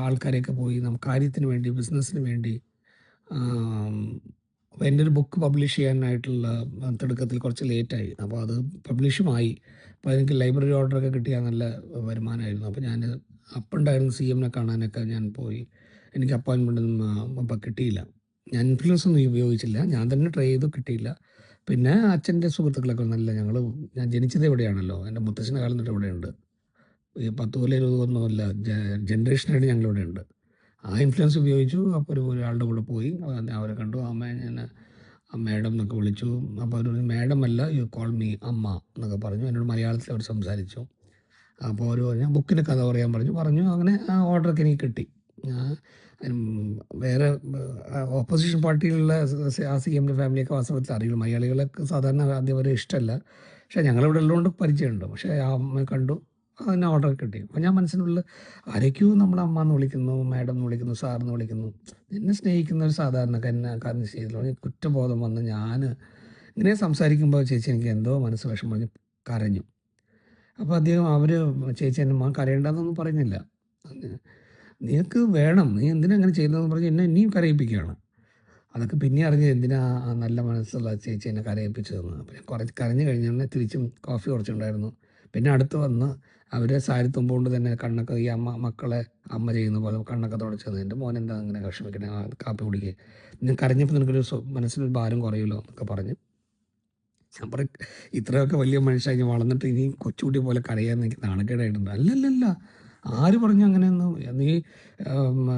[SPEAKER 1] ആൾക്കാരെയൊക്കെ പോയി കാര്യത്തിന് വേണ്ടി, ബിസിനസ്സിന് വേണ്ടി. അപ്പോൾ എൻ്റെ ഒരു ബുക്ക് പബ്ലിഷ് ചെയ്യാനായിട്ടുള്ള തിടുക്കത്തിൽ കുറച്ച് ലേറ്റായി, അപ്പോൾ അത് പബ്ലിഷുമായി. അപ്പോൾ എനിക്ക് ലൈബ്രറി ഓർഡറൊക്കെ കിട്ടിയാൽ നല്ല വരുമാനമായിരുന്നു. അപ്പോൾ ഞാൻ അപ്പുണ്ടായിരുന്നു CM കാണാനൊക്കെ ഞാൻ പോയി, എനിക്ക് അപ്പോയിൻമെൻറ്റൊന്നും അപ്പം കിട്ടിയില്ല. ഞാൻ ഇൻഫ്ലുവൻസ് ഒന്നും ഉപയോഗിച്ചില്ല, ഞാൻ തന്നെ ട്രൈ ചെയ്തു, കിട്ടിയില്ല. പിന്നെ അച്ഛൻ്റെ സുഹൃത്തുക്കളൊക്കെ നല്ല, ഞാൻ ജനിച്ചത് എവിടെയാണല്ലോ, എൻ്റെ മുത്തച്ഛൻ്റെ കാലം തൊട്ട് ഇവിടെയുണ്ട്, ഈ 10 കൊല്ലം 20 കൊല്ലമൊന്നുമല്ല, ജനറേഷനായിട്ട് ഞങ്ങളിവിടെ ഉണ്ട്. ആ ഇൻഫ്ലുവൻസ് ഉപയോഗിച്ചു. അപ്പോൾ ഒരാളുടെ കൂടെ പോയി, അവരെ കണ്ടു, ഞാൻ മാഡം എന്നൊക്കെ വിളിച്ചു. അപ്പോൾ അവർ മാഡം അല്ല, യു കോൾ മീ അമ്മ എന്നൊക്കെ പറഞ്ഞു. എന്നോട് മലയാളത്തിൽ അവർ സംസാരിച്ചു. അപ്പോൾ അവർ ഞാൻ ബുക്കിൻ്റെ കഥ പറയാൻ പറഞ്ഞു. അങ്ങനെ ആ ഓർഡറൊക്കെ എനിക്ക് കിട്ടി. വേറെ ഓപ്പോസിഷൻ പാർട്ടിയിലുള്ള ആ CMൻ്റെ ഫാമിലിയൊക്കെ വാസ്തവത്തിൽ അറിയുള്ളൂ, മലയാളികളൊക്കെ സാധാരണ ആദ്യം വരെ ഇഷ്ടമല്ല, പക്ഷേ ഞങ്ങളിവിടെ ഉള്ളതുകൊണ്ട് പരിചയമുണ്ട്. പക്ഷേ ആ അമ്മ കണ്ടു, അതിന് ഓർഡർ കിട്ടി. അപ്പോൾ ഞാൻ മനസ്സിനുള്ളിൽ ആരൊക്കെയോ നമ്മളെ അമ്മ എന്ന് വിളിക്കുന്നു, മാഡം എന്ന് വിളിക്കുന്നു, സാർ എന്ന് വിളിക്കുന്നു, എന്നെ സ്നേഹിക്കുന്ന ഒരു സാധാരണക്കാരൻ ചെയ്തല്ലോ. എനിക്ക് കുറ്റബോധം വന്ന് ഞാൻ ഇങ്ങനെ സംസാരിക്കുമ്പോൾ ചേച്ചി എനിക്ക് എന്തോ മനസ്സ് വിഷമം പറഞ്ഞ് കരഞ്ഞു. അപ്പോൾ അവർ ചേച്ചി എന്നെ കരയേണ്ടതെന്നൊന്നും പറയുന്നില്ല, നിനക്ക് വേണം, നീ എന്തിനാ അങ്ങനെ ചെയ്യുന്നതെന്ന് പറഞ്ഞ് എന്നെ ഇനിയും കരയിപ്പിക്കുകയാണ്. അതൊക്കെ പിന്നെ അറിഞ്ഞ് എന്തിനാ ആ നല്ല മനസ്സുള്ള ചേച്ചി എന്നെ കരയിപ്പിച്ചതെന്ന്. അപ്പോൾ ഞാൻ കുറച്ച് കരഞ്ഞു കഴിഞ്ഞാൽ തിരിച്ചും കോഫി കുറച്ചുണ്ടായിരുന്നു. പിന്നെ അടുത്ത് വന്ന് അവർ സാരി തുമ്പുകൊണ്ട് തന്നെ കണ്ണൊക്കെ, ഈ മക്കളെ അമ്മ ചെയ്യുന്ന പോലെ കണ്ണൊക്കെ തുടച്ചത്, എൻ്റെ മോൻ എന്താ അങ്ങനെ വിഷമിക്കണേ, കാപ്പി കുടിക്കുക, ഞാൻ കരഞ്ഞപ്പോൾ നിനക്കൊരു മനസ്സിലൊരു ഭാരം കുറയുമല്ലോ എന്നൊക്കെ പറഞ്ഞ്. ഞാൻ പറയും, ഇത്രയൊക്കെ വലിയ മനുഷ്യൻ വളർന്നിട്ട് ഇനി കൊച്ചുകുട്ടി പോലെ കരയാൻ എനിക്ക് നാണക്കേടായിട്ടുണ്ട്. അല്ലല്ല, ആര് പറഞ്ഞു അങ്ങനെയൊന്നും, നീ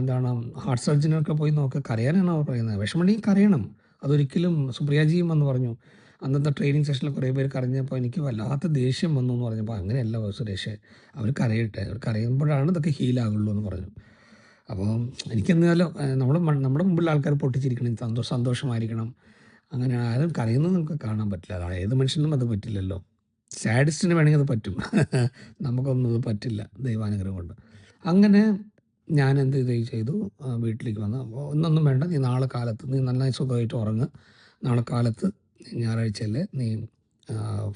[SPEAKER 1] എന്താണ് ഹാർട്ട് സർജനൊക്കെ പോയി നോക്കുക, കരയാനാണ് അവർ പറയുന്നത്, വിഷമമുണ്ടെങ്കിൽ കരയണം. അതൊരിക്കലും സുപ്രിയാജിയും എന്ന് പറഞ്ഞു, അന്നത്തെ ട്രെയിനിങ് സെഷനിൽ കുറേ പേര് കരഞ്ഞപ്പോൾ എനിക്ക് വല്ലാത്ത ദേഷ്യം വന്നു എന്ന് പറഞ്ഞപ്പോൾ, അങ്ങനെയല്ല സുരേഷ്, അവർ കരയട്ടെ, അവർ കരയുമ്പോഴാണ് ഇതൊക്കെ ഹീലാകുള്ളൂ എന്ന് പറഞ്ഞു. അപ്പോൾ എനിക്കെന്നാലും നമ്മുടെ മുമ്പിലുള്ള ആൾക്കാർ പൊട്ടിച്ചിരിക്കണം, സന്തോഷമായിരിക്കണം, അങ്ങനെ ആരും കരയുന്നത് നമുക്ക് കാണാൻ പറ്റില്ല. അത് ഏത് മനുഷ്യനും അത് പറ്റില്ലല്ലോ. സാഡിസ്റ്റിന് വേണമെങ്കിൽ അത് പറ്റും, നമുക്കൊന്നും അത് പറ്റില്ല ദൈവാനുഗ്രഹം കൊണ്ട്. അങ്ങനെ ഞാൻ എന്ത് ചെയ്തു, വീട്ടിലേക്ക് വന്നു. അപ്പോൾ ഒന്നൊന്നും വേണ്ട, നീ നാളെ കാലത്ത് നീ നന്നായി സുഖമായിട്ട് ഉറങ്ങുക, നാളെ കാലത്ത് ഞായറാഴ്ചയല്ലേ, നീ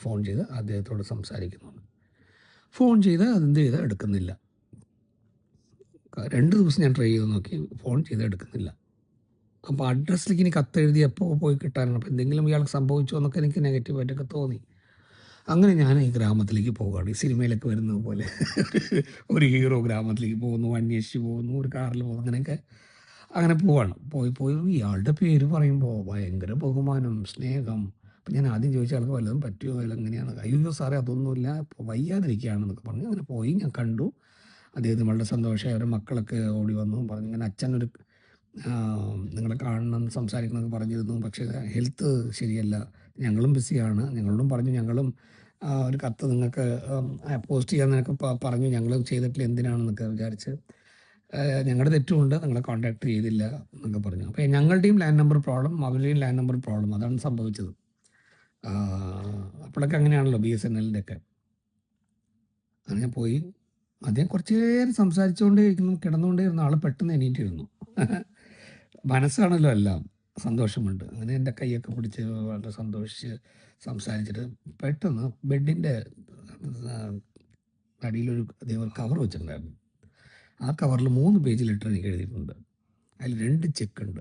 [SPEAKER 1] ഫോൺ ചെയ്ത് അദ്ദേഹത്തോട് സംസാരിക്കുന്നു. ഫോൺ ചെയ്ത് അതെന്ത് ചെയ്ത് എടുക്കുന്നില്ല. 2 ദിവസം ഞാൻ ട്രൈ ചെയ്ത് നോക്കി, ഫോൺ ചെയ്ത് എടുക്കുന്നില്ല. അപ്പോൾ അഡ്രസ്സിലേക്ക് എനിക്ക് കത്തെഴുതി എപ്പോൾ പോയി കിട്ടാനാണ്, അപ്പോൾ എന്തെങ്കിലും ഇയാൾക്ക് സംഭവിച്ചോ എന്നൊക്കെ എനിക്ക് നെഗറ്റീവായിട്ടൊക്കെ തോന്നി. അങ്ങനെ ഞാൻ ഈ ഗ്രാമത്തിലേക്ക് പോവുകയാണ്. ഈ സിനിമയിലൊക്കെ വരുന്നത് പോലെ ഒരു ഹീറോ ഗ്രാമത്തിലേക്ക് പോകുന്നു, അന്വേഷിച്ച് പോകുന്നു, ഒരു കാറിൽ പോകുന്നു, അങ്ങനെയൊക്കെ അങ്ങനെ പോവാണ്. പോയി പോയി ഇയാളുടെ പേര് പറയുമ്പോൾ ഭയങ്കര ബഹുമാനം, സ്നേഹം. അപ്പം ഞാൻ ആദ്യം ചോദിച്ച ആൾക്ക് വല്ലതും പറ്റുമോ, വല്ലതും എങ്ങനെയാണ്? അയ്യോ സാറേ അതൊന്നുമില്ല, ഇപ്പോൾ വയ്യാതിരിക്കുകയാണെന്നൊക്കെ പറഞ്ഞു. അങ്ങനെ പോയി ഞാൻ കണ്ടു. അദ്ദേഹത്തിന് വളരെ സന്തോഷമായി. അവരുടെ മക്കളൊക്കെ ഓടി വന്നു പറഞ്ഞു, ഇങ്ങനെ അച്ഛനൊരു നിങ്ങളെ കാണണം സംസാരിക്കണമെന്ന് പറഞ്ഞിരുന്നു, പക്ഷേ ഹെൽത്ത് ശരിയല്ല, ഞങ്ങളും ബിസിയാണ്. ഞങ്ങളോടും പറഞ്ഞു, ഞങ്ങളും ഒരു കത്ത് നിങ്ങൾക്ക് പോസ്റ്റ് ചെയ്യാമെന്നൊക്കെ പറഞ്ഞു. ഞങ്ങൾ ചെയ്തിട്ടില്ല, എന്തിനാണെന്നൊക്കെ വിചാരിച്ച് ഞങ്ങളുടെ തെറ്റുമുണ്ട്, നിങ്ങളെ കോൺടാക്ട് ചെയ്തില്ല എന്നൊക്കെ പറഞ്ഞു. അപ്പോൾ ഞങ്ങളുടെയും ലാൻഡ് നമ്പർ പ്രോബ്ലം, അവരുടെയും ലാൻഡ് നമ്പർ പ്രോബ്ലം, അതാണ് സംഭവിച്ചത്. അപ്പോഴൊക്കെ അങ്ങനെയാണല്ലോ BSNLൻ്റെ ഒക്കെ. അങ്ങനെ പോയി അദ്ദേഹം കുറച്ച് നേരം സംസാരിച്ചുകൊണ്ടേ ഇരിക്കുന്നു, കിടന്നുകൊണ്ടേ ഇരുന്ന ആൾ പെട്ടെന്ന് എണീറ്റിരുന്നു. മനസ്സാണല്ലോ എല്ലാം, സന്തോഷമുണ്ട്. അങ്ങനെ എൻ്റെ കൈയൊക്കെ പിടിച്ച് വളരെ സന്തോഷിച്ച് സംസാരിച്ചിട്ട് പെട്ടെന്ന് ബെഡിൻ്റെ അടിയിലൊരു അദ്ദേഹം ഒരു കവർ വെച്ചിട്ടുണ്ടായിരുന്നു. ആ കവറിൽ 3 പേജ് ലെറ്റർ എനിക്ക് എഴുതിയിട്ടുണ്ട്. അതിൽ 2 ചെക്കുണ്ട്.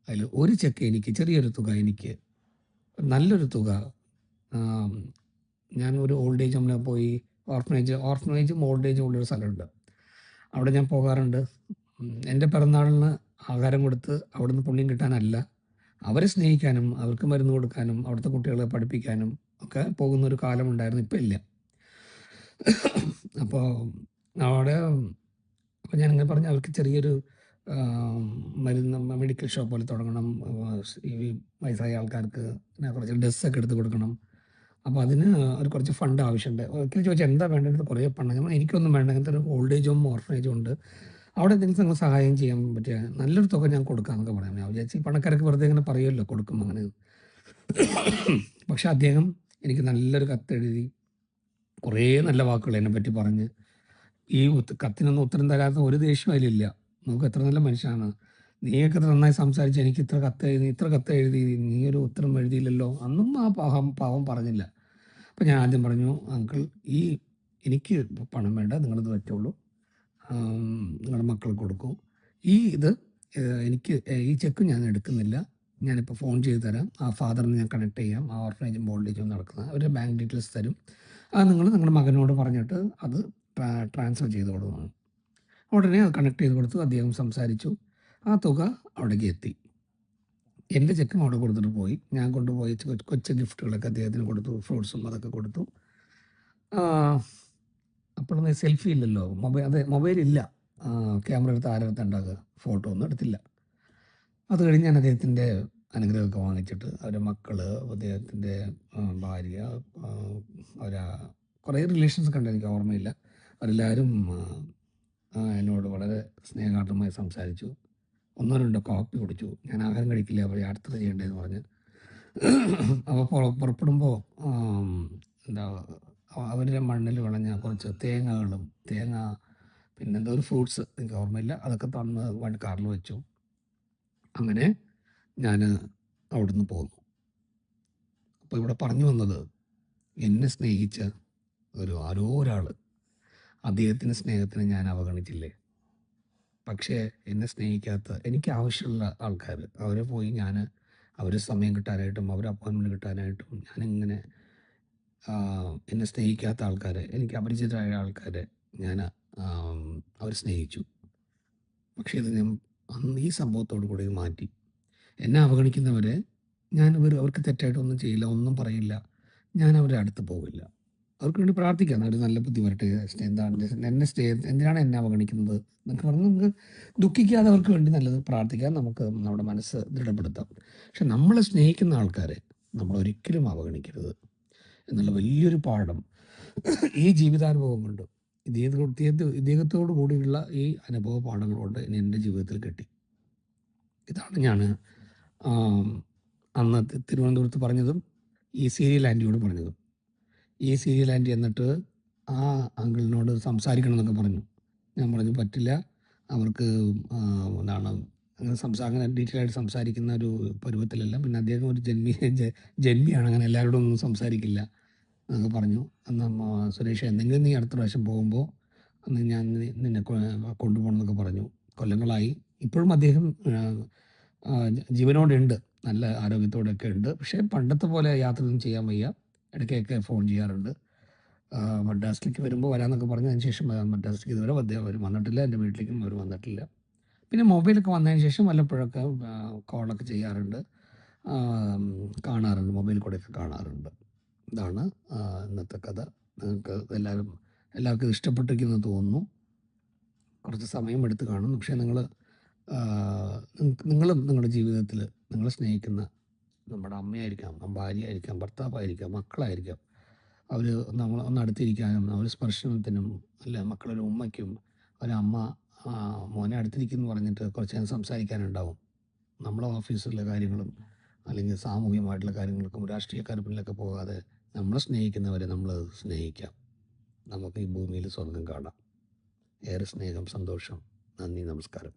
[SPEAKER 1] അതിൽ ഒരു ചെക്ക് എനിക്ക്, ചെറിയൊരു തുക എനിക്ക്, നല്ലൊരു തുക ഞാൻ ഒരു ഓൾഡ് ഏജ് ഹോമിൽ പോയി, ഓർഫനേജും ഓൾഡ് ഏജും ഉള്ളൊരു സ്ഥലമുണ്ട്, അവിടെ ഞാൻ പോകാറുണ്ട്. എൻ്റെ പിറന്നാളിന് ആഹാരം കൊടുത്ത് അവിടുന്ന് പുണ്യം കിട്ടാനല്ല, അവരെ സ്നേഹിക്കാനും അവർക്ക് മരുന്ന് കൊടുക്കാനും അവിടുത്തെ കുട്ടികളെ പഠിപ്പിക്കാനും ഒക്കെ പോകുന്നൊരു കാലമുണ്ടായിരുന്നു. ഇപ്പം ഇല്ല. അപ്പോൾ അവിടെ അപ്പോൾ ഞാനിങ്ങനെ പറഞ്ഞു, അവർക്ക് ചെറിയൊരു മരുന്ന് മെഡിക്കൽ ഷോപ്പ് പോലെ തുടങ്ങണം, ഈ വയസ്സായ ആൾക്കാർക്ക് പിന്നെ കുറച്ച് ഡ്രസ്സൊക്കെ എടുത്ത് കൊടുക്കണം. അപ്പോൾ അതിന് ഒരു കുറച്ച് ഫണ്ട് ആവശ്യമുണ്ട്. ഒരിക്കലും ചോദിച്ചാൽ എന്താ വേണ്ടത്? കുറേ പണം. എനിക്കൊന്നും വേണ്ട, അങ്ങനത്തെ ഒരു ഓൾഡ് ഏജ് ഹോം ഓർഫനേജും ഉണ്ട്, അവിടെ എന്തെങ്കിലും നിങ്ങൾ സഹായം ചെയ്യാൻ പറ്റിയ നല്ലൊരു തുക ഞാൻ കൊടുക്കാമെന്നൊക്കെ പറയാം. ഞാൻ വിചാരിച്ച് പണക്കാരൊക്കെ വെറുതെ ഇങ്ങനെ പറയുമല്ലോ, കൊടുക്കും അങ്ങനെ. പക്ഷെ അദ്ദേഹം എനിക്ക് നല്ലൊരു കത്തെഴുതി, കുറേ നല്ല വാക്കുകൾ എന്നെപ്പറ്റി പറഞ്ഞ്, ഈ കത്തിനൊന്നും ഉത്തരം തരാത്ത ഒരു ദേഷ്യം അതിലില്ല. നമുക്ക് എത്ര നല്ല മനുഷ്യനാണ്, നീയൊക്കെ എത്ര നന്നായി സംസാരിച്ച് എനിക്ക് ഇത്ര കത്ത് എഴുതി, നീ ഒരു ഉത്തരം എഴുതിയില്ലല്ലോ. അന്നും ആ പാവം പറഞ്ഞില്ല. അപ്പം ഞാൻ ആദ്യം പറഞ്ഞു, അങ്കിൾ, എനിക്ക് പണം വേണ്ട, നിങ്ങളിത് വെച്ചോളൂ, നിങ്ങളുടെ മക്കൾക്ക് കൊടുക്കൂ. ഇത് എനിക്ക് ഈ ചെക്ക് ഞാൻ എടുക്കുന്നില്ല, ഞാനിപ്പോൾ ഫോൺ ചെയ്ത് തരാം, ആ ഫാദറിനെ ഞാൻ കണക്ട് ചെയ്യാം, ആ ഓർഫനേജും ഓൾഡേജും നടക്കുന്നത്, അവരുടെ ബാങ്ക് ഡീറ്റെയിൽസ് തരും, അത് നിങ്ങൾ നിങ്ങളുടെ മകനോട് പറഞ്ഞിട്ട് അത് ട്രാൻസ്ഫർ ചെയ്ത് കൊടുക്കണം. ഉടനെ അത് കണക്ട് ചെയ്ത് കൊടുത്തു. അദ്ദേഹം സംസാരിച്ചു, ആ തുക അവിടേക്ക് എത്തി. എൻ്റെ ചെക്കും അവിടെ കൊടുത്തിട്ട് പോയി. ഞാൻ കൊണ്ടുപോയി കൊച്ചു ഗിഫ്റ്റുകളൊക്കെ അദ്ദേഹത്തിന് കൊടുത്തു, ഫ്രൂട്ട്സും അതൊക്കെ കൊടുത്തു. അപ്പോഴൊന്നും സെൽഫി ഇല്ലല്ലോ, മൊബൈലില്ല, ക്യാമറ എടുത്ത് ആരെടുത്ത് ഉണ്ടാകുക, ഫോട്ടോ ഒന്നും എടുത്തില്ല. അത് കഴിഞ്ഞ് ഞാൻ അദ്ദേഹത്തിൻ്റെ അനുഗ്രഹമൊക്കെ വാങ്ങിച്ചിട്ട്, അവരുടെ മക്കൾ, അദ്ദേഹത്തിൻ്റെ ഭാര്യ, അവരാ കുറേ റിലേഷൻസൊക്കെ ഉണ്ട്, എനിക്ക് ഓർമ്മയില്ല. അവരെല്ലാവരും എന്നോട് വളരെ സ്നേഹാർദ്രമായി സംസാരിച്ചു. 1-2 കോപ്പി കുടിച്ചു. ഞാൻ ആഹാരം കഴിക്കില്ല, അവർ അടുത്തത് ചെയ്യേണ്ടതെന്ന് പറഞ്ഞ്. അപ്പോൾ പുറപ്പെടുമ്പോൾ എന്താ അവരുടെ മണ്ണിൽ വിളഞ്ഞ കുറച്ച് തേങ്ങ പിന്നെന്തോ ഒരു ഫ്രൂട്ട്സ്, എനിക്ക് ഓർമ്മയില്ല, അതൊക്കെ തന്ന് വണ്ടി കാറിൽ വെച്ചു. അങ്ങനെ ഞാൻ അവിടുന്ന് പോന്നു. അപ്പോൾ ഇവിടെ പറഞ്ഞു വന്നത്, എന്നെ സ്നേഹിച്ച ആരോ ഒരാൾ, അദ്ദേഹത്തിൻ്റെ സ്നേഹത്തിന് ഞാൻ അവഗണിച്ചില്ലേ? പക്ഷേ എന്നെ സ്നേഹിക്കാത്ത, എനിക്ക് ആവശ്യമുള്ള ആൾക്കാർ, അവരെ പോയി ഞാൻ, അവർ സമയം കിട്ടാനായിട്ടും അവർ അപ്പോയിൻമെൻറ്റ് കിട്ടാനായിട്ടും ഞാനിങ്ങനെ എന്നെ സ്നേഹിക്കാത്ത ആൾക്കാരെ, എനിക്ക് അപരിചിതരായ ആൾക്കാരെ ഞാൻ അവർ സ്നേഹിച്ചു. പക്ഷേ ഇത് ഞാൻ അന്ന് ഈ സംഭവത്തോടു കൂടി മാറ്റി. എന്നെ അവഗണിക്കുന്നവരെ അവർക്ക് തെറ്റായിട്ടൊന്നും ചെയ്യില്ല, ഒന്നും പറയില്ല, ഞാൻ അവരുടെ അടുത്ത് പോകില്ല. അവർക്ക് വേണ്ടി പ്രാർത്ഥിക്കാം, അവർ നല്ല ബുദ്ധി വരട്ടെ, എന്താണ് എന്തിനാണ് എന്നെ അവഗണിക്കുന്നത് എന്നൊക്കെ പറഞ്ഞ് നമുക്ക് ദുഃഖിക്കാതെ അവർക്ക് വേണ്ടി നല്ലത് പ്രാർത്ഥിക്കാം, നമുക്ക് നമ്മുടെ മനസ്സ് ദൃഢപ്പെടുത്താം. പക്ഷെ നമ്മളെ സ്നേഹിക്കുന്ന ആൾക്കാരെ നമ്മൾ ഒരിക്കലും അവഗണിക്കരുത് എന്നുള്ള വലിയൊരു പാഠം ഈ ജീവിതാനുഭവം കൊണ്ട്, ഇദ്ദേഹത്തോടു കൂടിയുള്ള ഈ അനുഭവ പാഠങ്ങൾ കൊണ്ട് എൻ്റെ ജീവിതത്തിൽ കിട്ടി. ഇതാണ് ഞാൻ അന്ന് തിരുവനന്തപുരത്ത് പറഞ്ഞതും ഈ സീരിയൽ ആൻറ്റിയോട് പറഞ്ഞതും. ഈ സീരിയൽ ആൻറ്റി എന്നിട്ട് ആ അങ്കിളിനോട് സംസാരിക്കണം എന്നൊക്കെ പറഞ്ഞു. ഞാൻ പറഞ്ഞു പറ്റില്ല, അവർക്ക് എന്താണ് അങ്ങനെ ഡീറ്റെയിൽ ആയിട്ട് സംസാരിക്കുന്ന ഒരു പരുവത്തിലല്ല, പിന്നെ അദ്ദേഹം ഒരു ജന്മിയാണ്, അങ്ങനെ എല്ലാവരോടും ഒന്നും സംസാരിക്കില്ല എന്നൊക്കെ പറഞ്ഞു. എന്നാൽ സുരേഷ്, എന്തെങ്കിലും നീ അടുത്ത പ്രാവശ്യം പോകുമ്പോൾ അന്ന് ഞാൻ നിന്നെ കൊണ്ടുപോകണം എന്നൊക്കെ പറഞ്ഞു. കൊല്ലങ്ങളായി, ഇപ്പോഴും അദ്ദേഹം ജീവനോടെ ഉണ്ട്, നല്ല ആരോഗ്യത്തോടെയൊക്കെ ഉണ്ട്. പക്ഷേ പണ്ടത്തെ പോലെ യാത്രയൊന്നും ചെയ്യാൻ വയ്യ, ഇടയ്ക്കൊക്കെ ഫോൺ ചെയ്യാറുണ്ട്. മദ്രാസിലേക്ക് വരുമ്പോൾ വരാമെന്നൊക്കെ പറഞ്ഞ് അതിന് ശേഷം മദ്രാസിലേക്ക് ഇതുവരെ അവർ വന്നിട്ടില്ല. എൻ്റെ വീട്ടിലേക്കും അവർ വന്നിട്ടില്ല. പിന്നെ മൊബൈലൊക്കെ വന്നതിന് ശേഷം വല്ലപ്പോഴൊക്കെ കോളൊക്കെ ചെയ്യാറുണ്ട്, കാണാറുണ്ട്, മൊബൈൽ കൂടെയൊക്കെ കാണാറുണ്ട്. ഇതാണ് ഇന്നത്തെ കഥ. നിങ്ങൾക്ക് എല്ലാവർക്കും ഇത് ഇഷ്ടപ്പെട്ടിരിക്കുമെന്ന് തോന്നുന്നു. കുറച്ച് സമയമെടുത്ത് കാണും. പക്ഷേ നിങ്ങളും നിങ്ങളുടെ ജീവിതത്തിൽ നിങ്ങളെ സ്നേഹിക്കുന്ന നമ്മുടെ അമ്മയായിരിക്കാം, ഭാര്യയായിരിക്കാം, ഭർത്താവായിരിക്കാം, മക്കളായിരിക്കാം, അവർ ഒന്ന് അടുത്തിരിക്കാനും ഒരു സ്പർശനത്തിനും, അല്ല മക്കളൊരു ഉമ്മയ്ക്കും ഒരമ്മ മോനെ അടുത്തിരിക്കുന്നു പറഞ്ഞിട്ട് കുറച്ച് നേരം സംസാരിക്കാനുണ്ടാവും. നമ്മളെ ഓഫീസിലെ കാര്യങ്ങളും അല്ലെങ്കിൽ സാമൂഹികമായിട്ടുള്ള കാര്യങ്ങൾക്കും രാഷ്ട്രീയക്കാരുടെ പിന്നിലൊക്കെ പോകാതെ നമ്മളെ സ്നേഹിക്കുന്നവരെ നമ്മൾ സ്നേഹിക്കാം. നമുക്ക് ഈ ഭൂമിയിൽ സ്വർഗം കാണാം. ഏറെ സ്നേഹം, സന്തോഷം. നന്ദി, നമസ്കാരം.